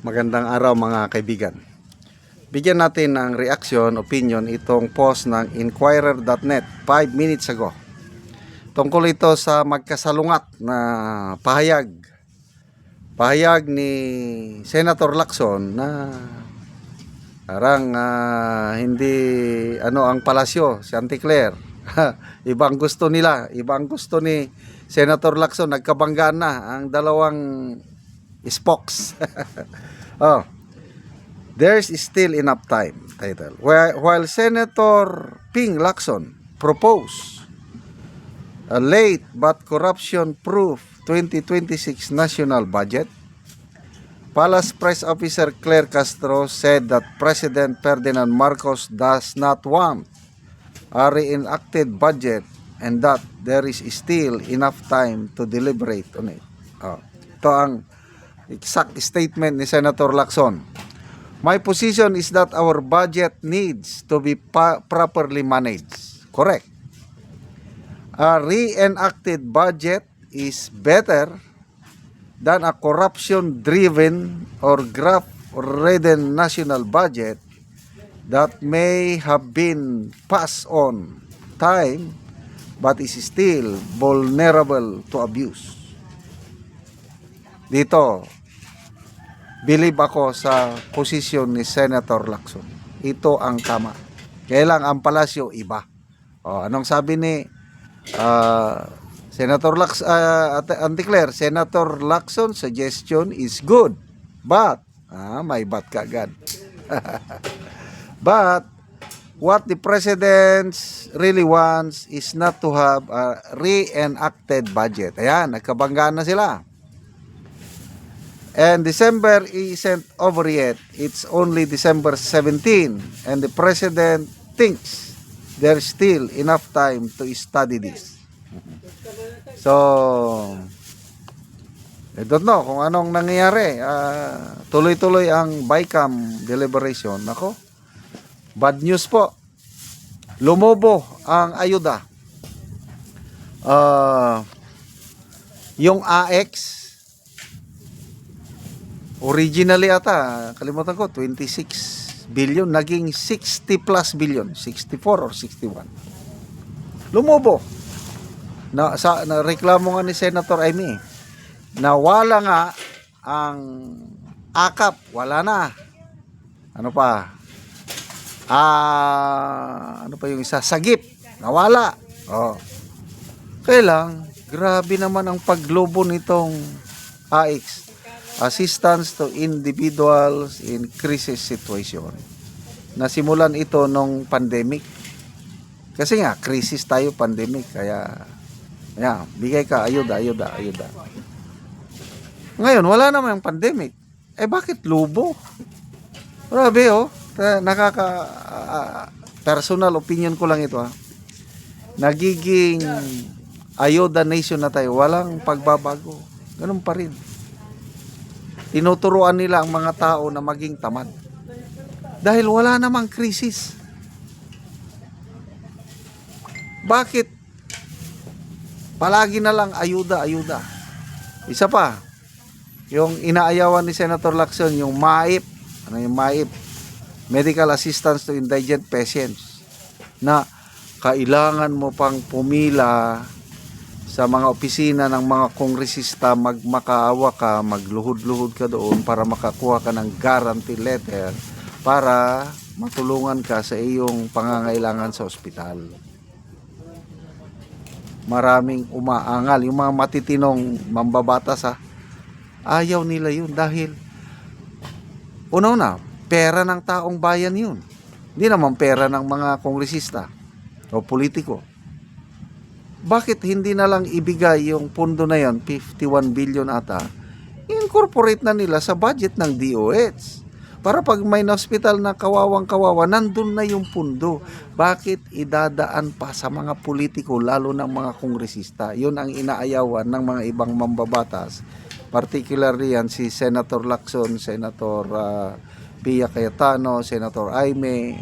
Magandang araw mga kaibigan. Bigyan natin ng reaction, opinion itong post ng Inquirer.net 5 minutes ago. Tungkol ito sa magkasalungat na pahayag ni Senator Lacson na parang hindi ang palasyo, si Anticler. Ibang gusto nila, ibang gusto ni Senator Lacson. Nagkabanggaan na ang dalawang spokes. Oh, there's still enough time. Title. While Senator Ping Lacson proposed a late but corruption-proof 2026 national budget, Palace Press Officer Claire Castro said that President Ferdinand Marcos does not want a reenacted budget and that there is still enough time to deliberate on it. Ito ang exact statement ni Senator Lacson. My position is that our budget needs to be properly managed. Correct. A reenacted budget is better than a corruption-driven or graft-ridden national budget that may have been passed on time but is still vulnerable to abuse. Dito, believe ako sa posisyon ni Senator Lacson. Ito ang tama. Kailang ang palasyo iba. Anong sabi ni Senator Lacson, Anticler? Senator Lacson suggestion is good, but may but kagad. But what the president really wants is not to have a reenacted budget. Ayan, nagkabanggaan na sila. And December isn't over yet. It's only December 17 and the president thinks there's still enough time to study this. So, I don't know kung anong nangyayari. Tuloy-tuloy ang BICAM deliberation. Ako, bad news po. Lumobo ang ayuda. Yung AX, originally ata, kalimutan ko, 26 billion, naging 60 plus billion, 64 or 61. Lumobo. Na reklamo nga ni Senator Amy, nawala nga ang akap, wala na. Ano pa? Ano pa yung isa? Sagip, nawala. Kailang, grabe naman ang paglobo nitong AX. Assistance to individuals in crisis situation. Nasimulan ito nung pandemic. Kasi nga, crisis tayo, pandemic. Kaya, bigay ka, ayuda. Ngayon, wala naman yung pandemic. Bakit lubo? Grabe, personal opinion ko lang ito, Nagiging ayuda nation na tayo. Walang pagbabago. Ganun pa rin. Tinuturuan nila ang mga tao na maging tamad. Dahil wala namang krisis. Bakit palagi na lang ayuda? Isa pa, yung inaayawan ni Senator Lacson, yung MAIP. Ano yung MAIP? Medical Assistance to Indigent Patients. Na kailangan mo pang pumila sa mga opisina ng mga kongresista, magmakaawa ka, magluhod-luhod ka doon para makakuha ka ng guarantee letter para matulungan ka sa iyong pangangailangan sa ospital. Maraming umaangal. Yung mga matitinong mambabatas, ayaw nila yun dahil una, pera ng taong bayan yun. Hindi naman pera ng mga kongresista o politiko. Bakit hindi na lang ibigay yung pondo na yan, 51 billion ata, incorporate na nila sa budget ng DOH? Para pag may hospital na kawawang-kawawa, nandun na yung pondo. Bakit idadaan pa sa mga politiko, lalo ng mga kongresista? Yun ang inaayawan ng mga ibang mambabatas. Particularly yan si Senator Lacson, Senator Pia Cayetano, Senator Aime.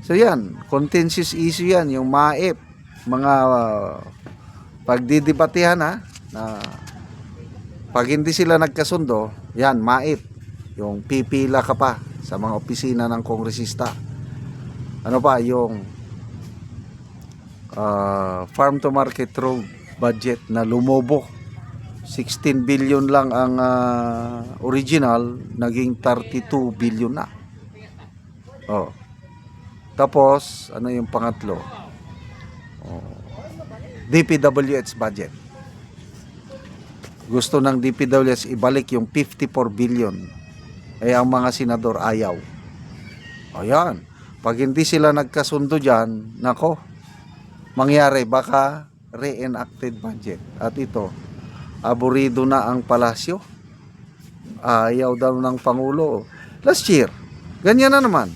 So yan, contentious issue yan, yung MAIP. Mga pagdidebatehan na pag hindi sila nagkasundo, yan, MAIP. yung pipila ka pa sa mga opisina ng kongresista. Ano pa yung farm to market road budget na lumobo. 16 billion lang ang original, naging 32 billion na. Oh. Tapos, ano yung pangatlo? DPWH budget. Gusto ng DPWH ibalik yung 54 billion. Eh, ang mga senador ayaw. Ayan. Pag hindi sila nagkasundo dyan, nako, mangyari baka re-enacted budget. At ito, aburido na ang palasyo. Ayaw daw ng Pangulo. Last year, ganyan na naman.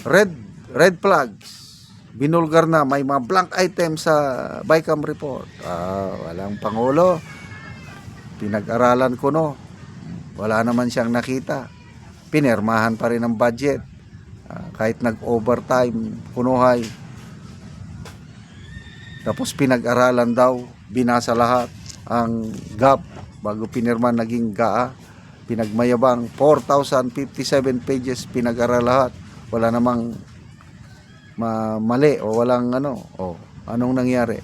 Red flags. Binulgar na, may mga blank items sa BICAM report. Walang Pangulo. Pinag-aralan ko no. Wala naman siyang nakita. Pinirmahan pa rin ang budget. Kahit nag-overtime, kunuhay. Tapos pinag-aralan daw, binasa lahat ang GAP bago pinirma naging GAA. Pinagmayabang 4,057 pages pinag-aral lahat. Wala namang mali o walang anong nangyari?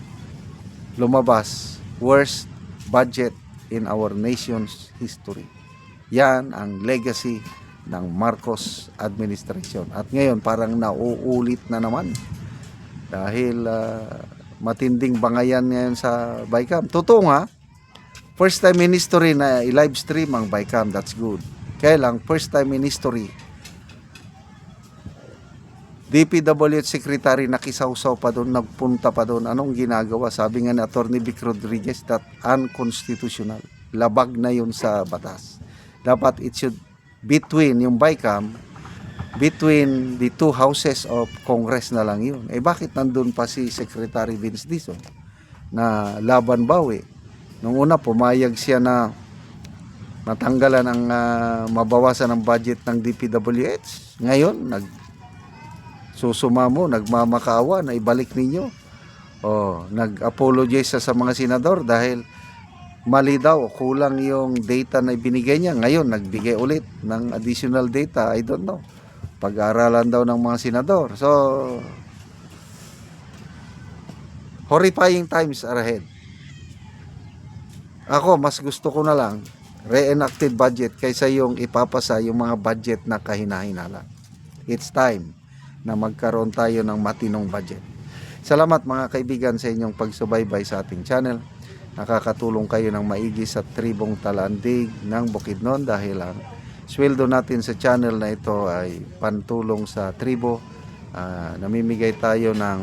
Lumabas, worst budget in our nation's history. Yan ang legacy ng Marcos administration. At ngayon parang nauulit na naman dahil matinding bangayan ngayon sa BICAM. Totoo nga, first time in history na i-live stream ang BICAM, that's good. Kaya lang, first time in history, DPWH Secretary nakisawsaw pa doon, nagpunta pa doon. Anong ginagawa? Sabi nga ni Atty. Vic Rodriguez, that unconstitutional. Labag na yun sa batas. Dapat it should between yung BICAM, between the two houses of Congress na lang yun. Eh bakit nandun pa si Secretary Vince Dizon na laban bawi? Nung una pumayag siya na matanggalan ang mabawasan ng budget ng DPWH. Ngayon susumamo, nagmamakaawa na ibalik ninyo. Nag-apologize sa mga senador dahil mali daw, kulang yung data na ibinigay niya. Ngayon, nagbigay ulit ng additional data. I don't know. Pag-aaralan daw ng mga senador. So, horrifying times are ahead. Ako, mas gusto ko na lang re-enacted budget kaysa yung ipapasa yung mga budget na kahinahinala. It's time na magkaroon tayo ng matinong budget. Salamat mga kaibigan sa inyong pagsubaybay sa ating channel. Nakakatulong kayo ng maigi sa tribong Talandig ng Bukidnon dahil ang sweldo natin sa channel na ito ay pantulong sa tribo. Namimigay tayo ng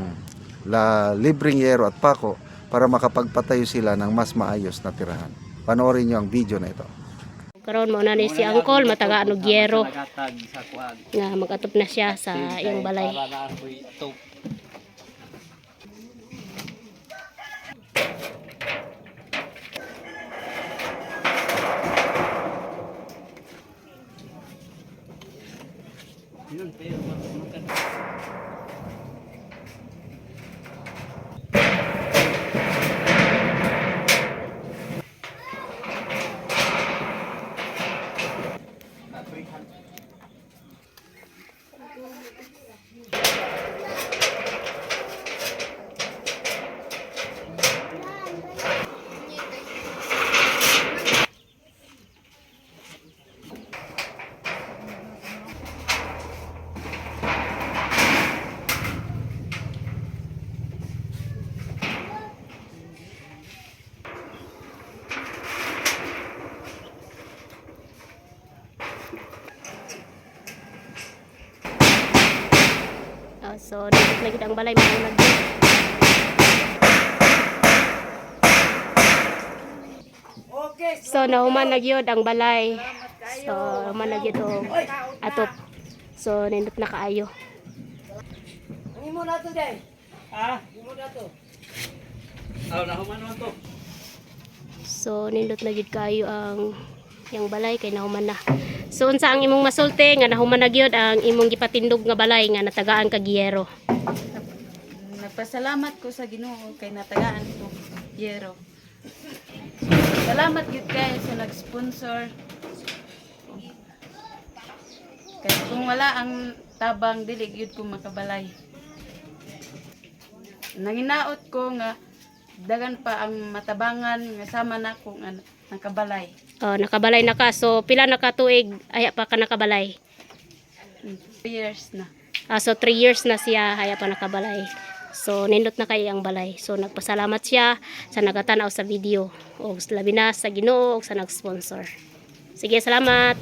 libreng yero at pako para makapagpatayo sila ng mas maayos na tirahan. Panoorin nyo ang video na ito. Karon mo na ni si Angkol mataga og yero nga mag-atop na siya sa iyang balay. So, dito lagi ang balay mga So, nahuman nagyod ang balay. So, nahuman nagyod o atop. So, nindot na kaayo. Ang imo na to, Day. Imo na to. Nahuman naman to. So, nindot na gyud kayo ang yang balay kay nahuman na. So, unsa ang imong masulti nga nahuman na gyud ang imong gipatindog nga balay nga natagaan kag yero? Nagpasalamat ko sa Ginoo kay natagaan ko yero. Salamat gyud kay sa nag-sponsor Kaya kung wala ang tabang dili gyud ko makabalay. Nanginaot ko nga dagan pa ang matabangan nga sama na ko nga nakabalay. Nakabalay na ka. So pila na ka tuig aya pa ka nakabalay? 2 years na. So 3 years na siya haya pa nakabalay. So nindot na kay ang balay. So nagpasalamat siya sa nagatanaw sa video. O labi na sa Ginoo o sa nag-sponsor. Sige, salamat.